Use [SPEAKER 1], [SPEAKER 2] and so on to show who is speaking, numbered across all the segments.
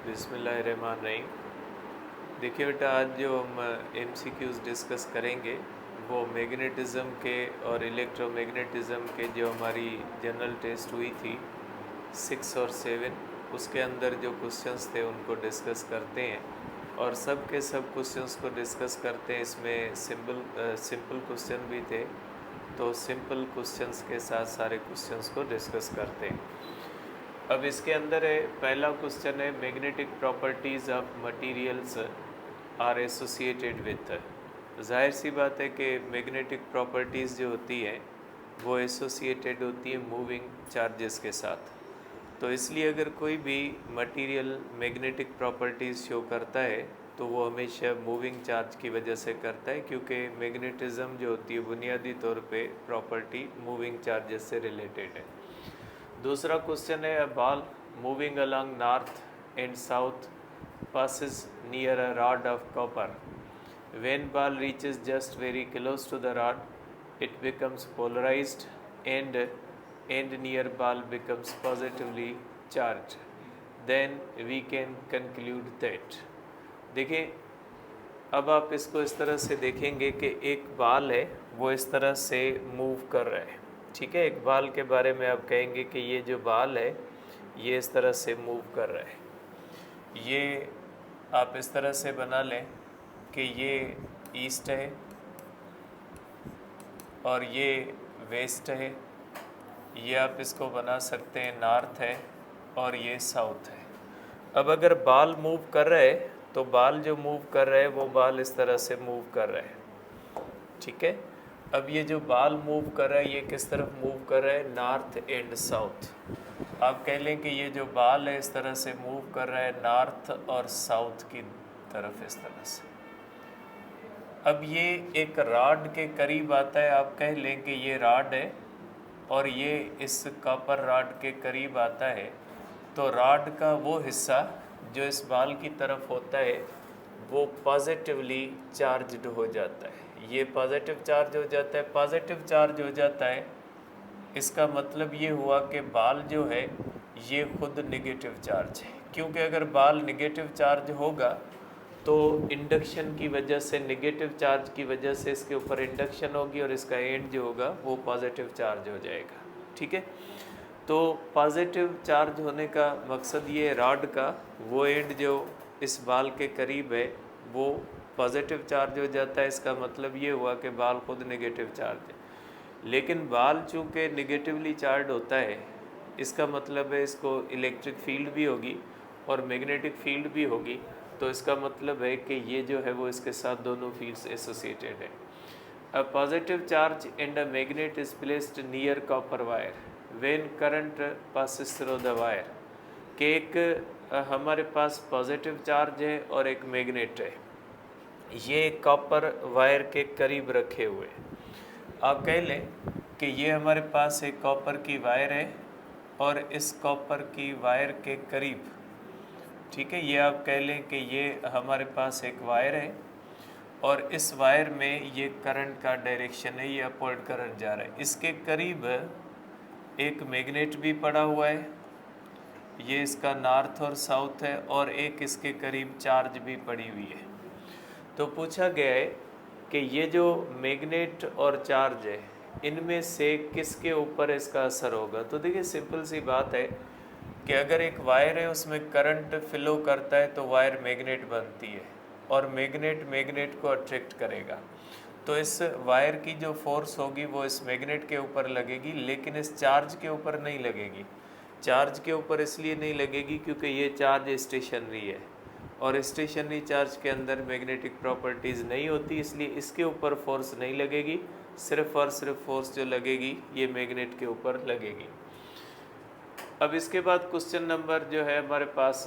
[SPEAKER 1] बिस्मिल्लाहिर्रहमानिर्रहीम। देखिए बेटा, आज जो हम एमसीक्यूज़ डिस्कस करेंगे वो मैग्नेटिज़्म के और इलेक्ट्रोमैग्नेटिज़्म के जो हमारी जनरल टेस्ट हुई थी 6 और 7, उसके अंदर जो क्वेश्चंस थे उनको डिस्कस करते हैं और सब के सब क्वेश्चंस को डिस्कस करते हैं। इसमें सिंपल क्वेश्चन भी थे, तो सिंपल क्वेश्चंस के साथ सारे क्वेश्चंस को डिस्कस करते हैं। अब इसके अंदर है, पहला क्वेश्चन है magnetic properties of materials are associated with. जाहिर सी बात है कि मैग्नेटिक प्रॉपर्टीज़ जो होती हैं वो एसोसिएटेड होती है मूविंग चार्जेस के साथ। तो इसलिए अगर कोई भी मटेरियल मैग्नेटिक प्रॉपर्टीज़ शो करता है तो वो हमेशा मूविंग चार्ज की वजह से करता है, क्योंकि मैग्नेटिज़्म जो होती है बुनियादी तौर पे प्रॉपर्टी मूविंग चार्जेस से रिलेटेड है। दूसरा क्वेश्चन है, a ball moving along north and south passes near a rod of copper. When ball reaches just very close to the rod, it becomes polarized and near ball becomes positively charged. Then we can conclude that. देखिए, अब आप इसको इस तरह से देखेंगे कि एक बाल है वो इस तरह से मूव कर रहा है। ठीक है, एक बाल के बारे में आप कहेंगे कि ये जो बाल है ये इस तरह से मूव कर रहा है। ये आप इस तरह से बना लें कि ये ईस्ट है और ये वेस्ट है। ये आप इसको बना सकते हैं नॉर्थ है और ये साउथ है। अब अगर बाल मूव कर रहा है तो बाल जो मूव कर रहा है वो बाल इस तरह से मूव कर रहा है। ठीक है, अब ये जो बाल मूव कर रहा है ये किस तरफ मूव कर रहा है? North and south. आप कह लें कि ये जो बाल है इस तरह से मूव कर रहा है नॉर्थ और साउथ की तरफ, इस तरह से। अब ये एक रॉड के करीब आता है, आप कह लें कि ये रॉड है और ये इस कॉपर रॉड के करीब आता है, तो रॉड का वो हिस्सा जो इस बाल की तरफ होता है वो पॉजिटिवली चार्ज्ड हो जाता है। ये पॉजिटिव चार्ज हो जाता है। पॉजिटिव चार्ज हो जाता है, इसका मतलब ये हुआ कि बाल जो है ये खुद नेगेटिव चार्ज है, क्योंकि अगर बाल नेगेटिव चार्ज होगा तो इंडक्शन की वजह से, नेगेटिव चार्ज की वजह से इसके ऊपर इंडक्शन होगी और इसका एंड जो होगा वो पॉजिटिव चार्ज हो जाएगा। ठीक है, तो पॉजिटिव चार्ज होने का मकसद ये रॉड का वो एंड जो इस बाल के करीब है वो पॉजिटिव चार्ज हो जाता है। इसका मतलब ये हुआ कि बाल खुद नेगेटिव चार्ज है। लेकिन बाल चूँकि नेगेटिवली चार्ज होता है, इसका मतलब है इसको इलेक्ट्रिक फील्ड भी होगी और मैग्नेटिक फील्ड भी होगी, तो इसका मतलब है कि ये जो है वो इसके साथ दोनों फील्ड्स एसोसिएटेड है। A positive charge and a magnet is placed near copper wire when current passes through the wire. कि एक हमारे पास पॉजिटिव चार्ज है और एक मैग्नेट है, ये कॉपर वायर के करीब रखे हुए। आप कह लें कि ये हमारे पास एक कॉपर की वायर है और इस कॉपर की वायर के करीब, ठीक है, ये आप कह लें कि ये हमारे पास एक वायर है और इस वायर में ये करंट का डायरेक्शन है, ये अपवर्ड करंट जा रहा है। इसके करीब एक मैग्नेट भी पड़ा हुआ है, ये इसका नॉर्थ और साउथ है, और एक इसके करीब चार्ज भी पड़ी हुई है। तो पूछा गया है कि ये जो मैग्नेट और चार्ज है इनमें से किसके ऊपर इसका असर होगा। तो देखिए, सिंपल सी बात है कि अगर एक वायर है उसमें करंट फ्लो करता है तो वायर मैग्नेट बनती है और मैग्नेट को अट्रैक्ट करेगा। तो इस वायर की जो फोर्स होगी वो इस मैग्नेट के ऊपर लगेगी, लेकिन इस चार्ज के ऊपर नहीं लगेगी। चार्ज के ऊपर इसलिए नहीं लगेगी क्योंकि ये चार्ज स्टेशनरी है और स्टेशनरी चार्ज के अंदर मैग्नेटिक प्रॉपर्टीज़ नहीं होती, इसलिए इसके ऊपर फोर्स नहीं लगेगी। सिर्फ और सिर्फ फोर्स जो लगेगी ये मैग्नेट के ऊपर लगेगी। अब इसके बाद क्वेश्चन नंबर जो है हमारे पास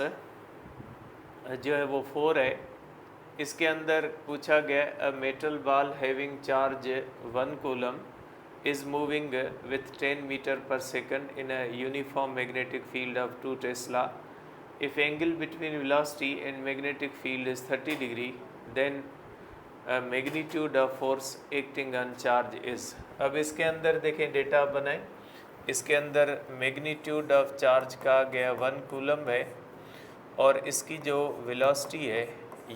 [SPEAKER 1] जो है वो 4 है। इसके अंदर पूछा गया, a metal ball having charge 1 coulomb is moving with 10 meter per second in a uniform magnetic field of 2 Tesla. If angle between velocity and magnetic field is 30 degree, then magnitude of force acting on charge is। अब इसके अंदर देखें, data बनाएं। इसके अंदर magnitude of charge का गया 1 coulomb है और इसकी जो वेलोसिटी है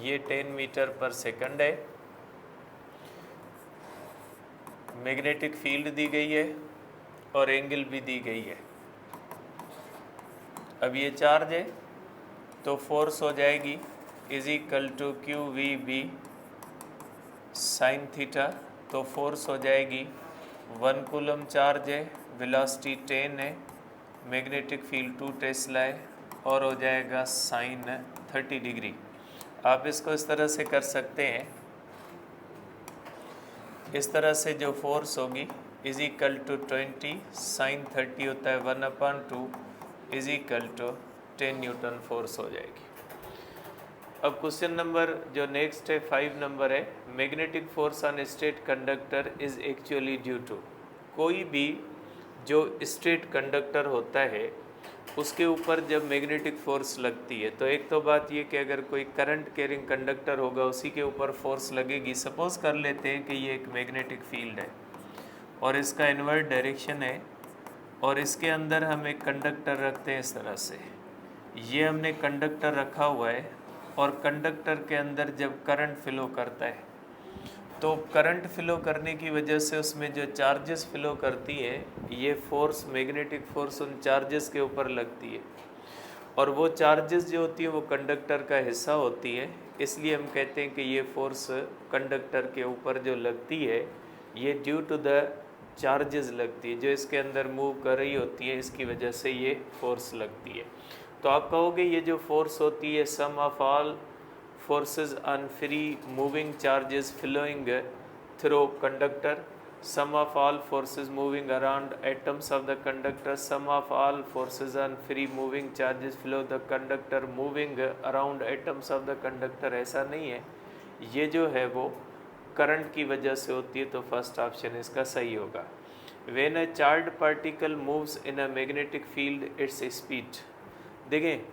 [SPEAKER 1] ये 10 मीटर पर सेकंड है। मैग्नेटिक फील्ड दी गई है और एंगल भी दी गई है। अब ये चार्ज है तो फोर्स हो जाएगी is equal to Q V B sine theta. तो फोर्स हो जाएगी 1 कूलम चार्ज है, वेलोसिटी 10 है, मैग्नेटिक फील्ड 2 टेस्ला है और हो जाएगा साइन 30 डिग्री। आप इसको इस तरह से कर सकते हैं, इस तरह से जो फोर्स होगी इज इक्वल टू 20 साइन 30 होता है 1/2 is equal to 10 newton force हो जाएगी। अब क्वेश्चन नंबर जो नेक्स्ट है 5 नंबर है, magnetic force on straight conductor is actually due to. कोई भी जो स्ट्रेट कंडक्टर होता है उसके ऊपर जब मैग्नेटिक फोर्स लगती है, तो एक तो बात ये कि अगर कोई करंट कैरिंग कंडक्टर होगा उसी के ऊपर फोर्स लगेगी। सपोज कर लेते हैं कि ये एक मैग्नेटिक फील्ड है और इसका इनवर्ट डायरेक्शन है और इसके अंदर हम एक कंडक्टर रखते हैं इस तरह से। ये हमने कंडक्टर रखा हुआ है और कंडक्टर के अंदर जब करंट फ्लो करता है तो करंट फ्लो करने की वजह से उसमें जो चार्जेस फ्लो करती है ये फोर्स, मैग्नेटिक फोर्स उन चार्जेस के ऊपर लगती है और वो चार्जेस जो होती है वो कंडक्टर का हिस्सा होती है। इसलिए हम कहते हैं कि ये फोर्स कंडक्टर के ऊपर जो लगती है ये ड्यू टू द चार्जेस लगती है, जो इसके अंदर मूव कर रही होती है, इसकी वजह से ये फोर्स लगती है। तो आप कहोगे ये जो फोर्स होती है sum of all forces on free moving charges flowing through conductor, sum of all forces moving around atoms of the conductor, sum of all forces on free moving charges flow the conductor moving around atoms of the conductor। ऐसा नहीं है, ये जो है वो current की वजह से होती है, तो फर्स्ट ऑप्शन इसका सही होगा। When a charged particle moves in a magnetic field its speed। देखें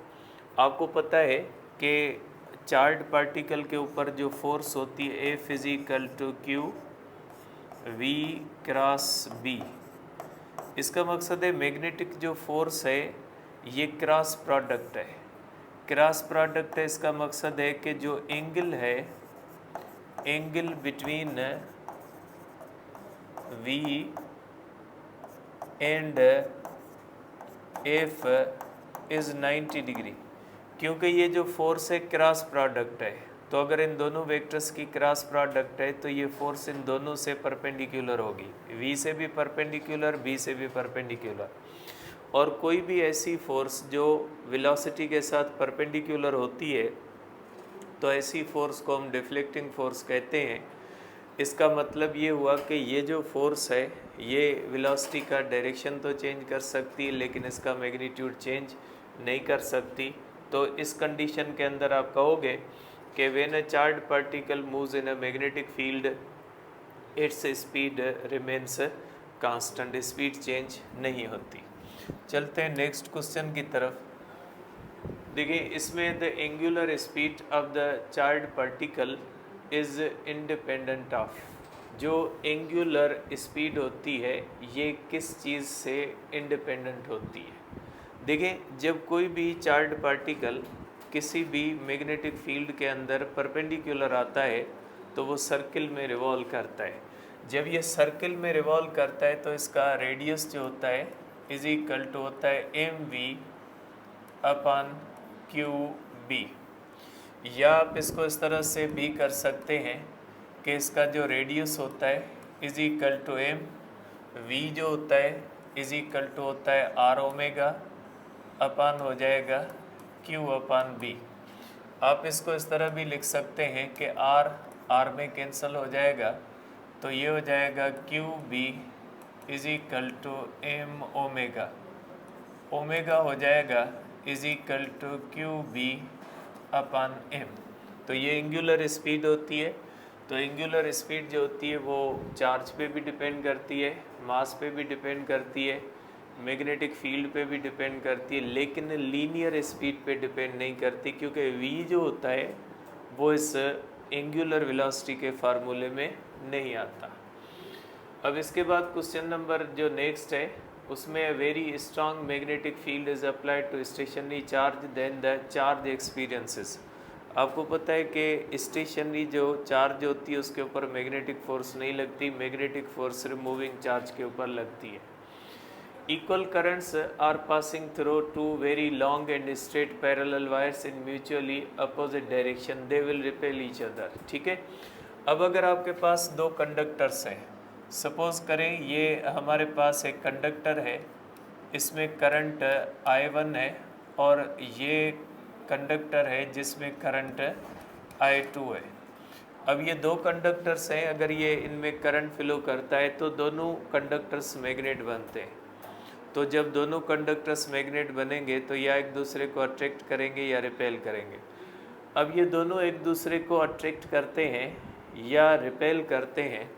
[SPEAKER 1] आपको पता है कि चार्ज पार्टिकल के ऊपर जो फोर्स होती है F physical to Q V cross B. इसका मकसद है मैग्नेटिक जो फोर्स है ये क्रॉस प्रोडक्ट है, क्रॉस प्रोडक्ट है। इसका मकसद है कि जो एंगल है, angle between V and F is 90 degree. क्योंकि ये जो फोर्स है क्रॉस प्रोडक्ट है, तो अगर इन दोनों वेक्टर्स की क्रॉस प्रोडक्ट है तो ये फोर्स इन दोनों से परपेंडिकुलर होगी, V से भी परपेंडिकुलर, B से भी परपेंडिकुलर। और कोई भी ऐसी फोर्स जो वेलोसिटी के साथ परपेंडिकुलर होती है तो ऐसी फोर्स को हम डिफ्लेक्टिंग फोर्स कहते हैं। इसका मतलब ये हुआ कि ये जो फोर्स है ये वेलोसिटी का डायरेक्शन तो चेंज कर सकती है लेकिन इसका मैग्नीट्यूड चेंज नहीं कर सकती। तो इस कंडीशन के अंदर आप कहोगे कि when a charged particle moves in a magnetic field its speed remains constant, speed change नहीं होती। चलते हैं नेक्स्ट क्वेश्चन की तरफ। देखिए इसमें the angular speed of the charged particle is independent of. जो एंगुलर स्पीड होती है ये किस चीज़ से इंडिपेंडेंट होती है। देखें जब कोई भी चार्ज्ड पार्टिकल किसी भी मैग्नेटिक फील्ड के अंदर परपेंडिकुलर आता है तो वो सर्किल में रिवॉल्व करता है। जब ये सर्किल में रिवॉल्व करता है तो इसका रेडियस जो होता है इज इक्वल टू होता है mv अपॉन qb। या आप इसको इस तरह से भी कर सकते हैं कि इसका जो रेडियस होता है is equal to m, v जो होता है इज इक्वल टू होता है r ओमेगा अपान हो जाएगा q अपान b। आप इसको इस तरह भी लिख सकते हैं कि r में कैंसिल हो जाएगा तो ये हो जाएगा QB is equal to m omega, omega हो जाएगा is equal to QB upon m। तो ये एंगुलर स्पीड होती है। तो एंगुलर स्पीड जो होती है वो चार्ज पे भी डिपेंड करती है, मास पे भी डिपेंड करती है, मैग्नेटिक फील्ड पे भी डिपेंड करती है, लेकिन लीनियर स्पीड पे डिपेंड नहीं करती क्योंकि v जो होता है वो इस एंगुलर वेलोसिटी के फार्मूले में नहीं आता। अब इसके बाद क्वेश्चन नंबर जो नेक्स्ट है उसमें very strong magnetic field is applied to stationary charge then the charge experiences. आपको पता है कि स्टेशनरी जो चार्ज होती है उसके ऊपर मैग्नेटिक फोर्स नहीं लगती, मैग्नेटिक फोर्स सिर्फ मूविंग चार्ज के ऊपर लगती है। Equal currents are passing through two very long and straight parallel wires in mutually opposite direction. They will repel each other. ठीक है। अब अगर आपके पास दो कंडक्टर्स हैं, सपोज करें ये हमारे पास एक कंडक्टर है, इसमें करंट I1 है और ये कंडक्टर है जिसमें करंट I2 है। अब ये दो कंडक्टर्स हैं, अगर ये इनमें करंट फ्लो करता है तो दोनों कंडक्टर्स मैग्नेट बनते हैं। तो जब दोनों कंडक्टर्स मैग्नेट बनेंगे तो या एक दूसरे को अट्रैक्ट करेंगे या रिपेल करेंगे। अब ये दोनों एक दूसरे को अट्रैक्ट करते हैं या रिपेल करते हैं,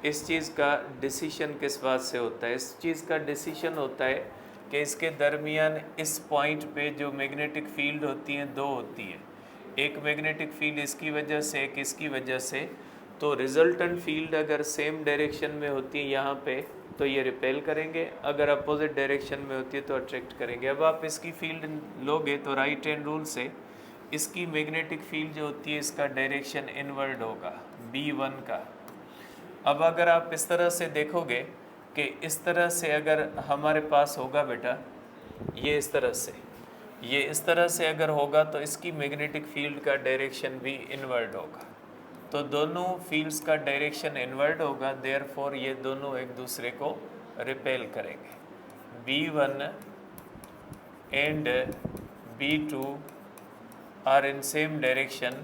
[SPEAKER 1] इस चीज़ का डिसीशन किस बात से होता है? इस चीज़ का डिसीशन होता है कि इसके दरमियान इस पॉइंट पे जो मैग्नेटिक फील्ड होती हैं दो होती है, एक मैग्नेटिक फील्ड इसकी वजह से, एक इसकी वजह से। तो रिजल्टेंट फील्ड अगर सेम डायरेक्शन में होती है यहाँ पे तो ये रिपेल करेंगे, अगर अपोजिट डायरेक्शन में होती है तो अट्रैक्ट करेंगे। अब आप इसकी फील्ड लोगे तो राइट हैंड रूल से इसकी मैग्नेटिक फील्ड जो होती है इसका डायरेक्शन इनवर्ड होगा B1 का। अब अगर आप इस तरह से देखोगे कि इस तरह से अगर हमारे पास होगा बेटा, ये इस तरह से, ये इस तरह से अगर होगा तो इसकी मैग्नेटिक फील्ड का डायरेक्शन भी इनवर्ड होगा। तो दोनों फील्ड्स का डायरेक्शन इनवर्ड होगा, देयरफॉर ये दोनों एक दूसरे को रिपेल करेंगे। B1 and B2 are in same direction,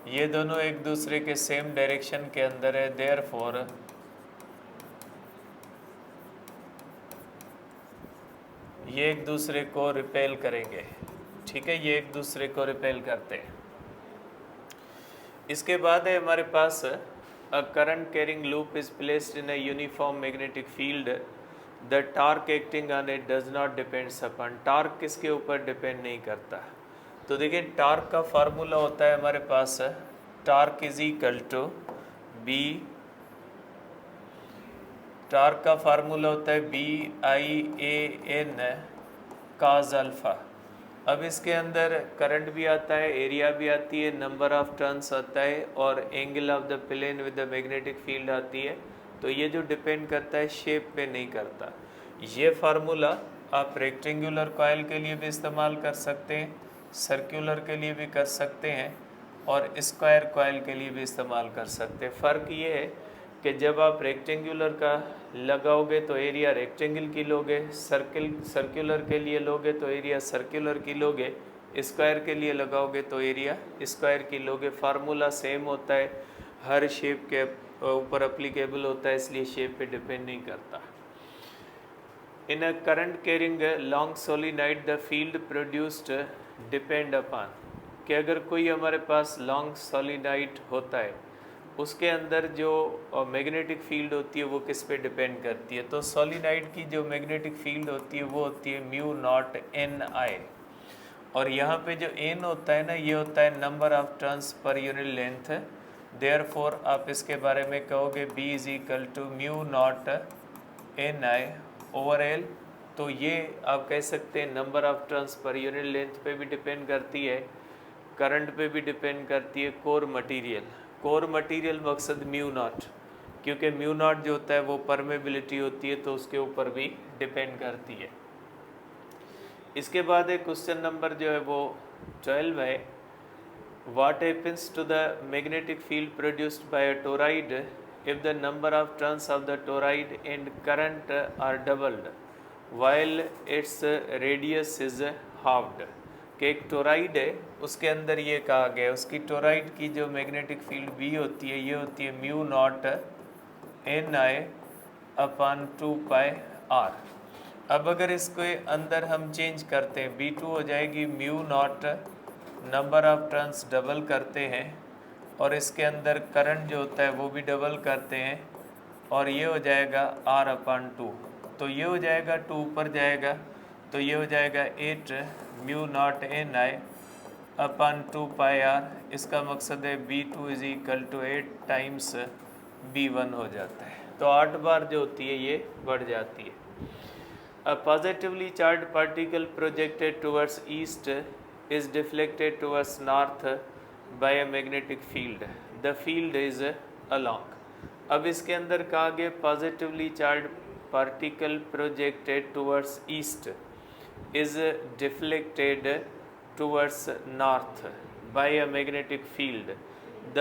[SPEAKER 1] ये दोनों एक दूसरे के सेम डायरेक्शन के अंदर है, देयरफॉर ये एक दूसरे को रिपेल करेंगे। ठीक है, ये एक दूसरे को रिपेल करते हैं। इसके बाद है हमारे पास a current carrying loop is placed in a uniform magnetic field, the torque acting on it does not depends upon. Torque किसके ऊपर डिपेंड नहीं करता? तो देखिए टार्क का फार्मूला होता है हमारे पास, torque is equal to B, torque का फार्मूला होता है BIAN cos अल्फा। अब इसके अंदर करंट भी आता है, एरिया भी आती है, नंबर ऑफ टर्न्स आता है और angle of the plane with the magnetic field आती है। तो ये जो डिपेंड करता है शेप पे नहीं करता। ये फार्मूला आप रेक्टेंगुलर कॉइल के लिए भी इस्तेमाल कर सकते हैं, सर्कुलर के लिए भी कर सकते हैं और स्क्वायर कॉइल के लिए भी इस्तेमाल कर सकते हैं। फ़र्क ये है कि जब आप रेक्टेंगुलर का लगाओगे तो एरिया रेक्टेंगल की लोगे, सर्कुलर के लिए लोगे तो एरिया सर्कुलर की लोगे, स्क्वायर के लिए लगाओगे तो एरिया स्क्वायर की लोगे। फार्मूला सेम होता है, हर शेप के ऊपर अप्लीकेबल होता है, इसलिए शेप पे डिपेंड नहीं करता। In a current carrying long solenoid the field produced depend upon, कि अगर कोई हमारे पास लॉन्ग सोलिनॉइड होता है उसके अंदर जो मैग्नेटिक फील्ड होती है वो किस पे डिपेंड करती है? तो सोलिनॉइड की जो मैग्नेटिक फील्ड होती है वो होती है μ0 Ni, और यहाँ पे जो n होता है ना, ये होता है number of turns per unit length. Therefore आप इसके बारे में कहोगे B is equal to μ0 Ni/L। तो ये आप कह सकते हैं number of turns per unit length पे भी डिपेंड करती है, करंट पे भी डिपेंड करती है, कोर मटेरियल मकसद μ0, क्योंकि μ0 जो होता है वो परमेबिलिटी होती है तो उसके ऊपर भी डिपेंड करती है। इसके बाद एक क्वेश्चन नंबर जो है वो 12 है, what happens to the magnetic field produced by a toroid if the number of turns of the toroid and current are doubled while its radius is halved. कि एक टोराइड है, उसके अंदर ये कहा गया है उसकी टोराइड की जो मैग्नेटिक फील्ड B होती है ये होती है μ0 Ni/2πr। अब अगर इसको अंदर हम चेंज करते हैं, B2 हो जाएगी μ0, नंबर ऑफ टर्न्स डबल करते हैं और इसके अंदर करंट जो होता है वो भी डबल करते हैं और ये हो जाएगा R/2। तो ये हो जाएगा 2 ऊपर जाएगा तो ये हो जाएगा 8 μ0 Ni/2πr। इसका मकसद है B2 is equal to 8 times B1 हो जाता है। तो 8 बार जो होती है ये बढ़ जाती है। A positively charged particle projected towards east is deflected towards north by a magnetic field. The field is along. अब इसके अंदर कहा गया positively charge particle projected towards east is deflected towards north bye a magnetic field, the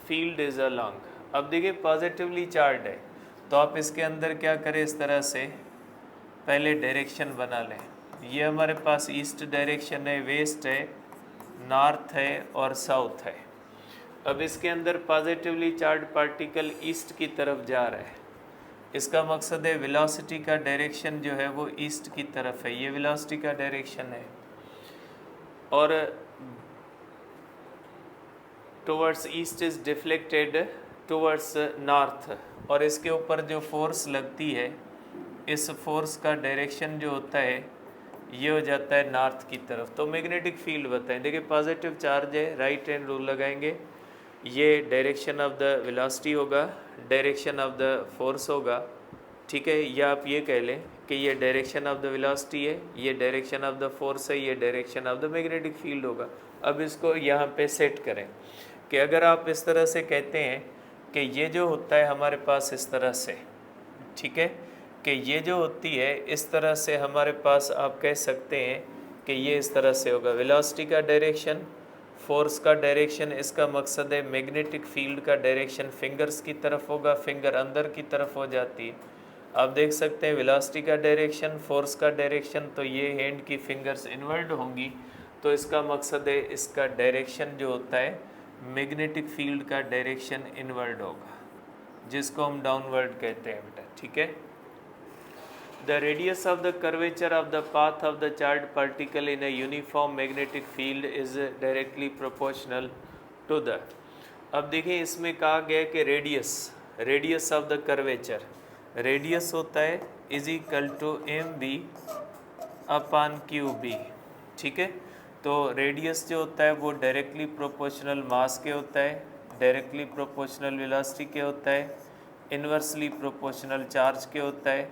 [SPEAKER 1] field is along. अब देखिए positively charge है तो आप इसके अंदर क्या करें, इस तरह से पहले डायरेक्शन बना लें। ये हमारे पास ईस्ट डायरेक्शन है, वेस्ट है, नॉर्थ है और साउथ है। अब इसके अंदर पॉजिटिवली चार्ज पार्टिकल ईस्ट की तरफ जा रहा है, इसका मकसद है वेलोसिटी का डायरेक्शन जो है वो ईस्ट की तरफ है, ये वेलोसिटी का डायरेक्शन है। और towards east is deflected towards north, और इसके ऊपर जो फोर्स लगती है इस फोर्स का डायरेक्शन जो होता है ये हो जाता है नॉर्थ की तरफ। तो मैग्नेटिक फील्ड बताएं। देखिए पॉजिटिव चार्ज है, राइट हैंड रूल लगाएंगे, ये डायरेक्शन ऑफ द वेलोसिटी होगा, डायरेक्शन ऑफ द फोर्स होगा, ठीक है। या आप ये कह लें कि ये डायरेक्शन ऑफ द वेलोसिटी है, ये डायरेक्शन ऑफ द फोर्स है, ये direction of the magnetic field होगा। अब इसको यहाँ पे सेट करें कि अगर आप इस तरह से कहते हैं कि ये जो होता है हमारे पास इस तरह से, ठीक है, कि ये जो होती है इस तरह से हमारे पास आप कह सकते हैं कि ये इस तरह से होगा, वेलोसिटी का डायरेक्शन, फोर्स का डायरेक्शन, इसका मकसद है मैग्नेटिक फील्ड का डायरेक्शन फिंगर्स की तरफ होगा, फिंगर अंदर की तरफ हो जाती है। आप देख सकते हैं वेलोसिटी का डायरेक्शन, फोर्स का डायरेक्शन, तो ये हैंड की फिंगर्स इनवर्ड होंगी, तो इसका मकसद है इसका डायरेक्शन जो होता है मैग्नेटिक फील्ड का डायरेक्शन इनवर्ड होगा, जिसको हम डाउनवर्ड कहते हैं बेटा, ठीक है। The radius of the curvature of the path of the charged particle in a uniform magnetic field is directly proportional to the। अब देखिए इसमें कहा गया कि radius of the curvature, radius होता है is equal to mb upon qb, ठीक है। तो रेडियस जो होता है वो डायरेक्टली प्रोपोर्शनल मास के होता है, डायरेक्टली प्रोपोर्शनल वेलोसिटी के होता है, इन्वर्सली प्रोपोर्शनल चार्ज के होता है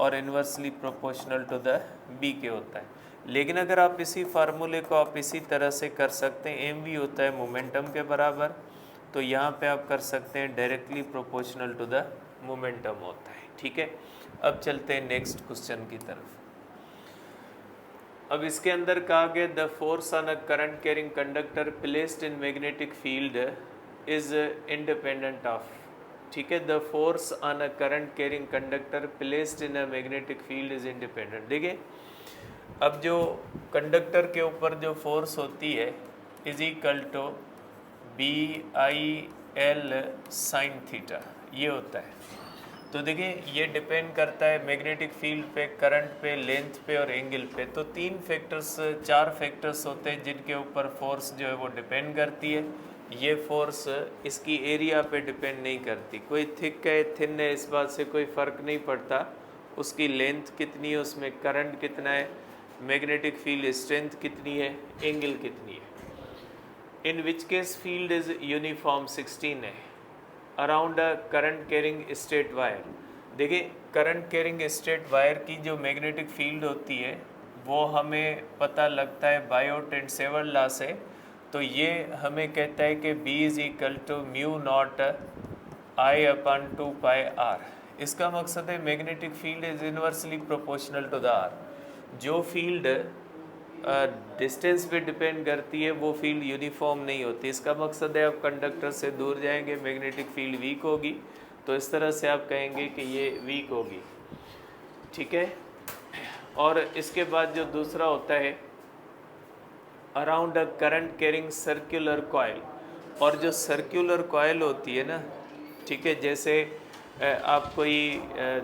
[SPEAKER 1] और inversely proportional to the B के होता है। लेकिन अगर आप इसी फार्मूले को आप इसी तरह से कर सकते हैं, एम वी होता है मोमेंटम के बराबर, तो यहाँ पे आप कर सकते हैं directly proportional to the momentum होता है, ठीक है। अब चलते हैं नेक्स्ट क्वेश्चन की तरफ। अब इसके अंदर कहा गया the force on a current carrying conductor placed in magnetic field is independent of, ठीक है। The force on a current carrying conductor placed in a magnetic field is independent. देखिए अब जो कंडक्टर के ऊपर जो फोर्स होती है is equal to BIL sine theta, ये होता है। तो देखिए ये डिपेंड करता है मैग्नेटिक फील्ड पे, करंट पे, लेंथ पे और एंगल पे। तो चार फैक्टर्स होते हैं जिनके ऊपर फोर्स जो है वो डिपेंड करती है। ये फोर्स इसकी एरिया पे डिपेंड नहीं करती, कोई थिक है थिन है इस बात से कोई फ़र्क नहीं पड़ता, उसकी लेंथ कितनी है, उसमें करंट कितना है, मैग्नेटिक फील्ड स्ट्रेंथ कितनी है, एंगल कितनी है। इन which case field is uniform 16 है अराउंड अ करंट कैरिंग स्ट्रेट वायर। देखिए करंट कैरिंग स्ट्रेट वायर की जो मैग्नेटिक फील्ड होती है वो हमें पता लगता है बायोट एंड सेवर लॉ से। तो ये हमें कहता है कि B is equal to mu naught I upon 2 pi R। इसका मकसद है magnetic field is inversely proportional to the R। जो फील्ड डिस्टेंस पे डिपेंड करती है वो फील्ड यूनिफॉर्म नहीं होती। इसका मकसद है आप कंडक्टर से दूर जाएंगे मैग्नेटिक फील्ड वीक होगी, तो इस तरह से आप कहेंगे कि ये वीक होगी, ठीक है। और इसके बाद जो दूसरा होता है अराउंड अ करंट कैरिंग सर्कुलर कॉइल, और जो सर्कुलर कॉइल होती है ना, ठीक है, जैसे आप कोई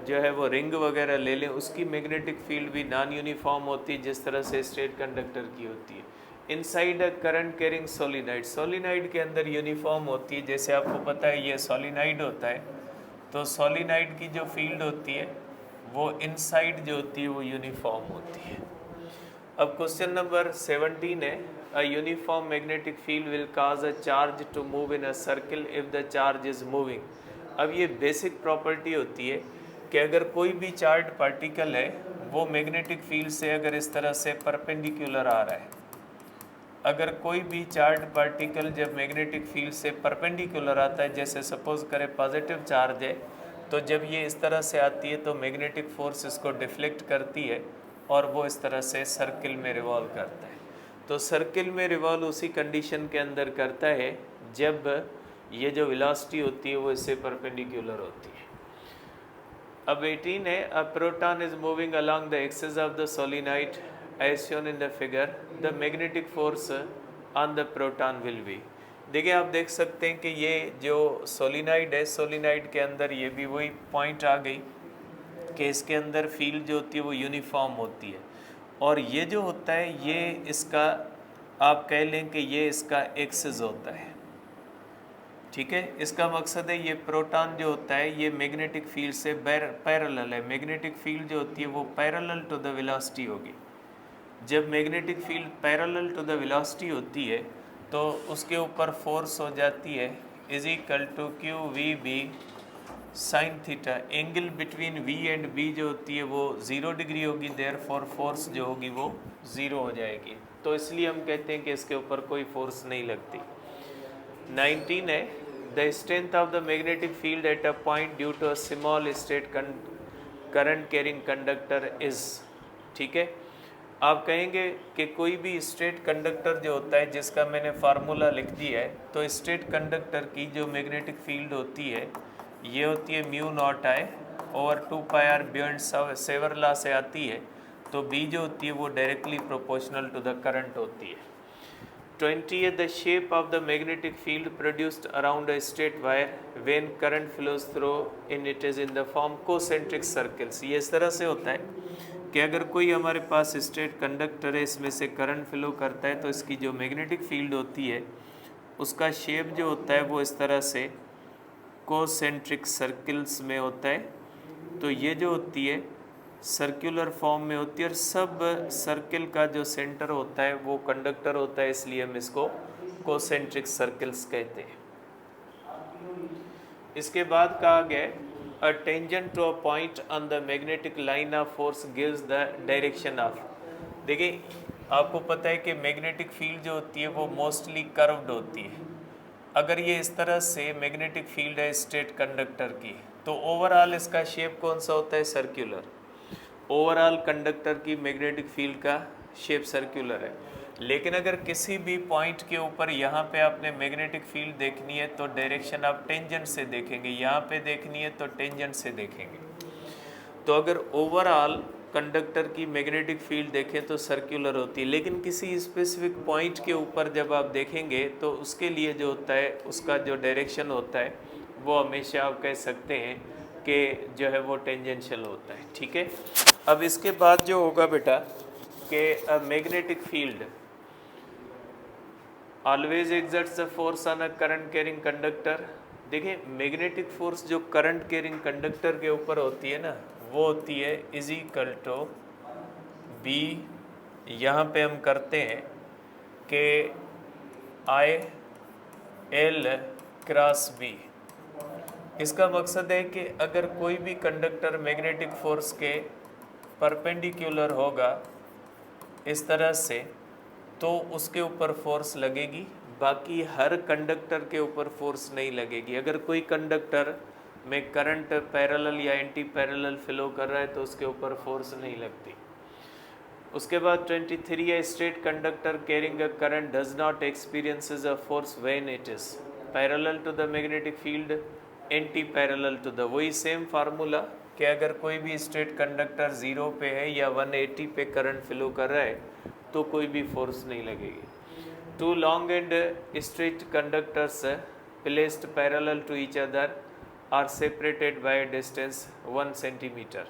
[SPEAKER 1] जो है वो रिंग वगैरह ले लें, उसकी मैग्नेटिक फील्ड भी नॉन यूनिफॉर्म होती है जिस तरह से स्ट्रेट कंडक्टर की होती है। Inside a current carrying solenoid, solenoid के अंदर यूनिफॉर्म होती है। जैसे आपको पता है ये सोलिनाइड होता है, तो सोलिनाइड की जो फील्ड होती है वो इनसाइड जो होती है वो यूनिफॉर्म होती है। अब क्वेश्चन नंबर 17 है a uniform magnetic field will cause a charge to move in a circle if the charge is moving. अब ये बेसिक प्रॉपर्टी होती है कि अगर कोई भी चार्ज पार्टिकल है वो मैग्नेटिक फील्ड से अगर इस तरह से परपेंडिकुलर आ रहा है, अगर कोई भी चार्ज पार्टिकल जब मैग्नेटिक फील्ड से परपेंडिकुलर आता है, जैसे सपोज करें पॉजिटिव चार्ज है, तो जब ये इस तरह से आती है तो मैग्नेटिक फोर्स इसको डिफ्लेक्ट करती है और वो इस तरह से सर्किल में रिवॉल्व करता है। तो सर्किल में रिवॉल्व उसी कंडीशन के अंदर करता है जब ये जो वेलोसिटी होती है वो इससे परपेंडिकुलर होती है। अब 18 है, a proton is moving along the axis of the solenoid as shown in the figure, the magnetic force on the proton will be. देखिए आप देख सकते हैं कि ये जो सोलिनॉइड है, सोलिनॉइड के अंदर ये भी वही पॉइंट आ गई कि इसके अंदर फील्ड जो होती है वो यूनिफॉर्म होती है, और ये जो होता है ये इसका आप कह लें कि ये इसका एक्सिस होता है, ठीक है। इसका मकसद है ये प्रोटॉन जो होता है ये मैग्नेटिक फील्ड से पैरेलल है। मैग्नेटिक फील्ड जो होती है वो पैरेलल टू द वेलोसिटी होगी। जब magnetic field parallel to the velocity होती है तो उसके ऊपर फोर्स हो जाती है is equal to Q V B sine theta. Angle between V and B जो होती है वो 0 डिग्री होगी, देयरफॉर फोर्स जो होगी वो 0 हो जाएगी। तो इसलिए हम कहते हैं कि इसके ऊपर कोई फोर्स नहीं लगती। 19 है, the strength of the magnetic field at a point due to a small straight current carrying conductor is, ठीक है। आप कहेंगे कि कोई भी स्ट्रेट कंडक्टर जो होता है जिसका मैंने फार्मूला लिख दिया है, तो स्ट्रेट कंडक्टर की जो मैग्नेटिक फील्ड होती है ये होती है mu naught I over 2 pi R Biot Savart law से आती है। तो बी जो होती है वो directly proportional to the current होती है। 20 है, the shape of the magnetic field produced around a straight wire when current flows through in it is in the form concentric circles. ये इस तरह से होता है कि अगर कोई हमारे पास स्ट्रेट कंडक्टर है, इसमें से करंट फ्लो करता है, तो इसकी जो मैग्नेटिक फील्ड होती है उसका शेप जो होता है वो इस तरह से कोसेंट्रिक सर्कल्स में होता है। तो ये जो होती है सर्कुलर फॉर्म में होती है और सब सर्किल का जो सेंटर होता है वो कंडक्टर होता है, इसलिए हम इसको कोसेंट्रिक सर्कल्स कहते हैं। इसके बाद कहा गया a tangent to a point on the magnetic line of force gives the direction of. देखिए आपको पता है कि मैग्नेटिक फील्ड जो होती है वो मोस्टली कर्व्ड होती है। अगर ये इस तरह से मैग्नेटिक फील्ड है स्ट्रेट कंडक्टर की, तो ओवरऑल इसका शेप कौन सा होता है? सर्कुलर। ओवरऑल कंडक्टर की मैग्नेटिक फील्ड का शेप सर्कुलर है। लेकिन अगर किसी भी पॉइंट के ऊपर यहाँ पे आपने मैग्नेटिक फील्ड देखनी है तो डायरेक्शन आप टेंजेंट से देखेंगे, यहाँ पे देखनी है तो टेंजेंट से देखेंगे। तो अगर ओवरऑल कंडक्टर की मैग्नेटिक फील्ड देखें तो सर्कुलर होती है, लेकिन किसी स्पेसिफिक पॉइंट के ऊपर जब आप देखेंगे तो उसके लिए जो होता है उसका जो डायरेक्शन होता है वो हमेशा आप कह सकते हैं कि जो है वो टेंजेंशियल होता है, ठीक है। अब इसके बाद जो होगा बेटा कि magnetic field always exerts the force on a current carrying conductor. देखिए मैग्नेटिक फोर्स जो करंट कैरिंग कंडक्टर के ऊपर होती है ना, वो होती है इज इक्वल टू बी, यहाँ पे हम करते हैं कि आई एल क्रॉस बी। इसका मकसद है कि अगर कोई भी कंडक्टर मैग्नेटिक फोर्स के परपेंडिकुलर होगा इस तरह से तो उसके ऊपर फोर्स लगेगी, बाकी हर कंडक्टर के ऊपर फोर्स नहीं लगेगी। अगर कोई कंडक्टर में करंट पैरेलल या एंटी पैरेलल फ्लो कर रहा है तो उसके ऊपर फोर्स नहीं लगती। उसके बाद 23 है, straight conductor carrying a current does not experiences a force when it is parallel to the magnetic field anti parallel to the. वही सेम फार्मूला कि अगर कोई भी स्ट्रेट कंडक्टर 0 पे है या 180 पे करंट फ्लो कर रहा है तो कोई भी फोर्स नहीं लगेगी। Two long and straight conductors placed parallel to each other are separated by a distance 1 centimeter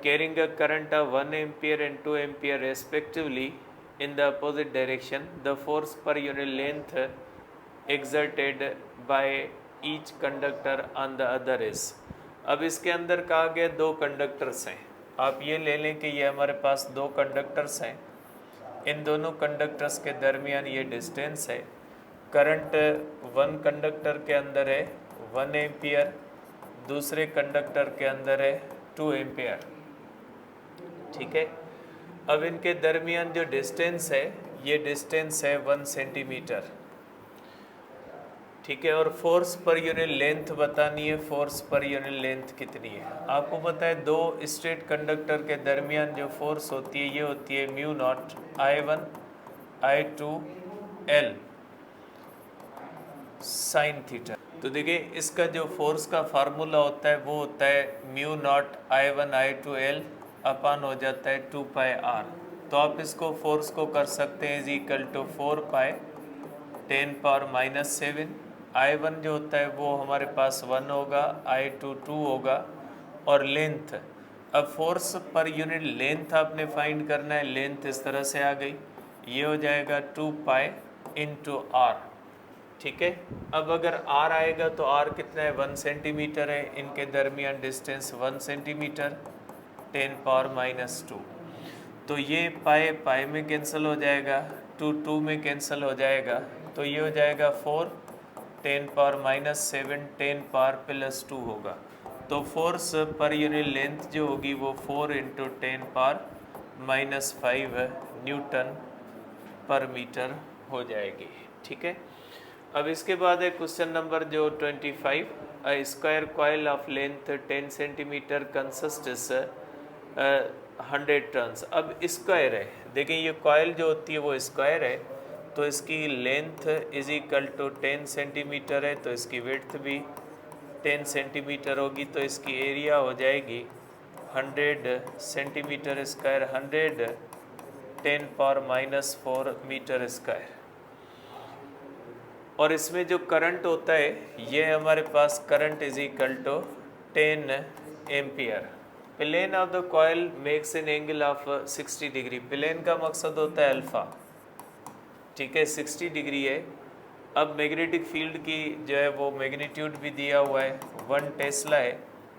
[SPEAKER 1] carrying a current of 1 ampere and 2 ampere respectively in the opposite direction. The force per unit length exerted by each conductor on the other is। अब इसके अंदर कहा गया दो conductors हैं। आप ये ले लें कि ये हमारे पास दो कंडक्टर्स हैं, इन दोनों कंडक्टर्स के दरमियान ये डिस्टेंस है। करंट वन कंडक्टर के अंदर है 1 एम्पियर, दूसरे कंडक्टर के अंदर है 2 एम्पियर। ठीक है, अब इनके दरमियान जो डिस्टेंस है, ये डिस्टेंस है 1 सेंटीमीटर। ठीक है, और फोर्स पर यूनिट लेंथ बतानी है। फोर्स पर यूनिट लेंथ कितनी है? आपको पता है दो स्ट्रेट कंडक्टर के दरमियान जो फोर्स होती है ये होती है mu not I1 I2 L sign theta. तो देखिए इसका जो फोर्स का फार्मूला होता है वो होता है mu not I1 I2 L अपान हो जाता है 2 पाई R। तो आप इसको फोर्स को कर सकते हैं is equal to 4 pi 10 power minus 7। I1 जो होता है वो हमारे पास 1 होगा, I2 2 होगा, और लेंथ, अब फोर्स पर यूनिट लेंथ आपने फाइंड करना है। लेंथ इस तरह से आ गई, ये हो जाएगा 2 पाई इंटू R। ठीक है, अब अगर R आएगा तो R कितना है? 1 सेंटीमीटर है, इनके दरमियान डिस्टेंस 1 सेंटीमीटर, 10 पावर माइनस 2। तो ये पाई पाई में कैंसिल हो जाएगा, 2 2 में कैंसिल हो जाएगा, तो ये हो जाएगा 4, 10 पावर माइनस 7, 10 पावर प्लस 2 होगा। तो फोर्स पर यूनिट लेंथ जो होगी वो 4 इंटू 10 पावर माइनस 5 न्यूटन पर मीटर हो जाएगी। ठीक है, अब इसके बाद है क्वेश्चन नंबर जो 25। A square coil of length 10 centimetre consists 100 turns. अब स्क्वायर है, देखें ये कॉइल जो होती है वो स्क्वायर है, तो इसकी length is equal to 10 centimetre है, तो इसकी विड्थ भी 10 सेंटीमीटर होगी, तो इसकी एरिया हो जाएगी 100 centimetre square, 100 10 power minus 4 metre square. और इसमें जो करंट होता है ये हमारे पास current is equal to 10 ampere. Plane of the coil makes an angle of 60 degree. Plane का मकसद होता है अल्फ़ा। ठीक है, 60 डिग्री है। अब मैग्नेटिक फील्ड की जो है वो मैग्नीट्यूड भी दिया हुआ है, 1 टेस्ला है,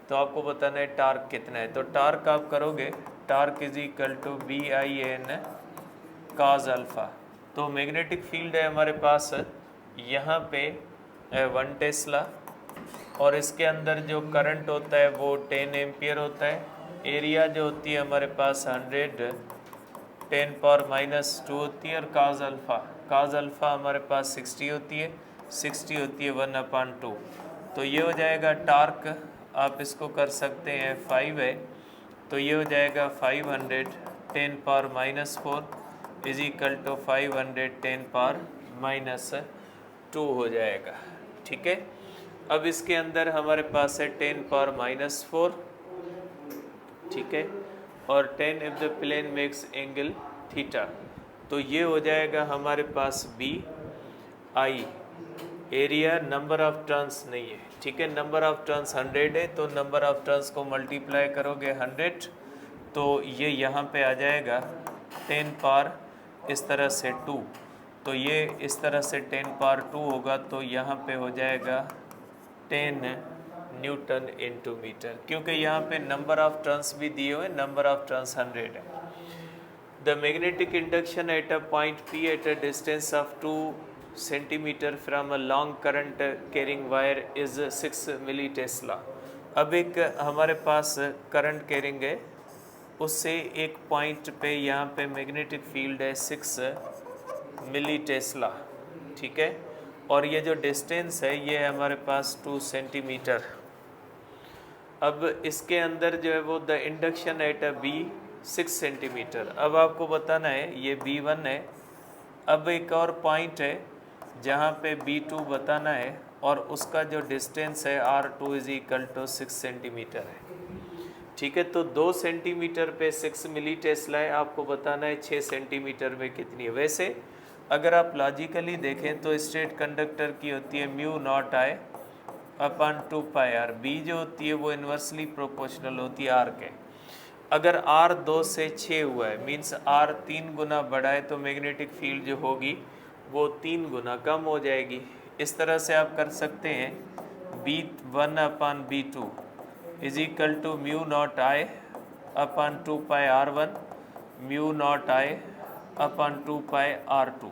[SPEAKER 1] तो आपको बताना है टार्क कितना है। तो टार्क आप करोगे, torque is equal to BIN cos alpha. तो मैग्नेटिक फील्ड है हमारे पास यहाँ पे 1 टेस्ला, और इसके अंदर जो करंट होता है वो 10 एम्पियर होता है। एरिया जो होती है हमारे पास 100 10 पावर माइनस 2 होती है, और काज अल्फ़ा हमारे पास 60 होती है, 60 होती है 1/2। तो ये हो जाएगा टार्क, आप इसको कर सकते हैं 5 है, तो ये हो जाएगा 500 10 power minus 4 is equal to 500 10 power minus 2 हो जाएगा। ठीक है, अब इसके अंदर हमारे पास है 10 पावर माइनस 4। ठीक है, और 10 if the plane makes angle theta, तो ये हो जाएगा हमारे पास BI। Area number of turns नहीं है। ठीक है, नंबर ऑफ टर्न्स 100 है, तो नंबर ऑफ टर्न्स को मल्टीप्लाई करोगे 100, तो ये यहाँ पे आ जाएगा 10 पावर इस तरह से 2, तो ये इस तरह से 10 पावर 2 होगा, तो यहाँ पे हो जाएगा 10 न्यूटन इंटू मीटर, क्योंकि यहाँ पे नंबर ऑफ टर्न्स भी दिए हुए, नंबर ऑफ टर्न्स 100 है। The magnetic induction at a point P at a distance of 2 centimetre from a long current carrying wire is 6 milli tesla. अब एक हमारे पास करंट कैरिंग है, उससे एक पॉइंट पे यहाँ पे मैग्नेटिक फील्ड है 6 मिली टेस्ला। ठीक है, और ये जो डिस्टेंस है ये है हमारे पास 2 सेंटीमीटर। अब इसके अंदर जो है वो the induction at a B 6 centimetre. अब आपको बताना है ये B1 है। अब एक और पॉइंट है जहाँ पे B2 बताना है, और उसका जो डिस्टेंस है R2 is equal to 6 centimetre है। ठीक है, तो 2 सेंटीमीटर पे 6 मिली टेस्ला है, आपको बताना है 6 सेंटीमीटर में कितनी है। वैसे अगर आप लॉजिकली देखें तो स्ट्रेट कंडक्टर की होती है mu naught I upon 2 pi R। B जो होती है वो इन्वर्सली प्रोपोर्शनल होती है R के। अगर R 2 से 6 हुआ है, मीन्स R 3 गुना बढ़ा है, तो मैग्नेटिक फील्ड जो होगी वो 3 गुना कम हो जाएगी। इस तरह से आप कर सकते हैं B1 upon B2 is equal to mu naught I upon 2 pi R1 mu naught I upon 2 pi R2।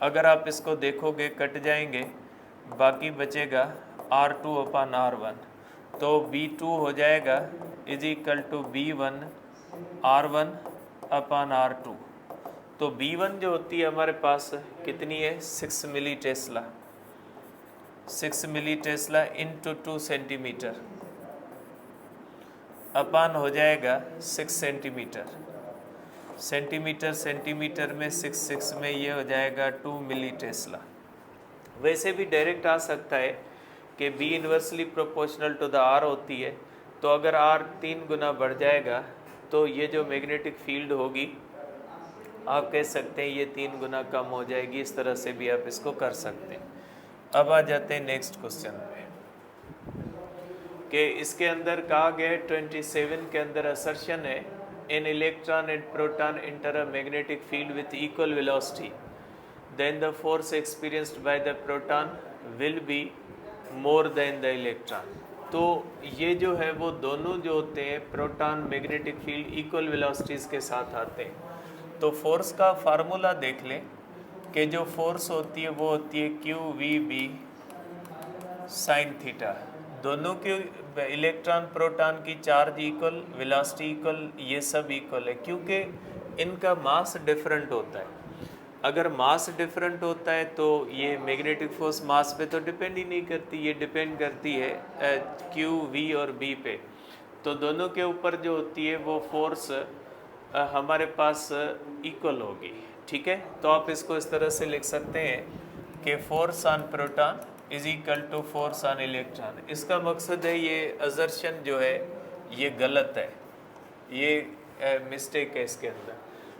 [SPEAKER 1] अगर आप इसको देखोगे कट जाएंगे, बाकी बचेगा R2 अपान R1, तो B2 हो जाएगा is equal to B1 R1 upon R2। तो B1 जो होती है हमारे पास कितनी है, 6 milli Tesla, 6 milli Tesla into 2 centimetre अपान हो जाएगा 6 सेंटीमीटर, सेंटीमीटर सेंटीमीटर में 6 में ये हो जाएगा 2 मिली टेस्ला। वैसे भी डायरेक्ट आ सकता है कि B inversely proportional to the R होती है, तो अगर R 3 गुना बढ़ जाएगा तो ये जो मैग्नेटिक फील्ड होगी आप कह सकते हैं ये 3 गुना कम हो जाएगी। इस तरह से भी आप इसको कर सकते हैं। अब आ जाते हैं नेक्स्ट क्वेश्चन पे कि इसके अंदर कहा गया है 27 के अंदर असर्शन है an electron and proton enter a magnetic field with equal velocity, then the force experienced by the proton will be more than the electron. तो ये जो है वो दोनों जो होते हैं proton magnetic field equal velocities के साथ आते हैं। तो फोर्स का फार्मूला देख लें कि जो फोर्स होती है वो होती है QVB साइन थीटा। दोनों के इलेक्ट्रॉन प्रोटॉन की चार्ज इक्वल, वेलोसिटी इक्वल, ये सब इक्वल है क्योंकि इनका मास डिफरेंट होता है। अगर मास डिफरेंट होता है तो ये मैग्नेटिक फोर्स मास पे तो डिपेंड ही नहीं करती, ये डिपेंड करती है Q, V और B पे। तो दोनों के ऊपर जो होती है वो फोर्स हमारे पास इक्वल होगी। ठीक है, तो आप इसको इस तरह से लिख सकते हैं कि force on proton is equal to force on electron. इसका मकसद है ये असर्शन जो है ये गलत है, ये मिस्टेक है इसके अंदर।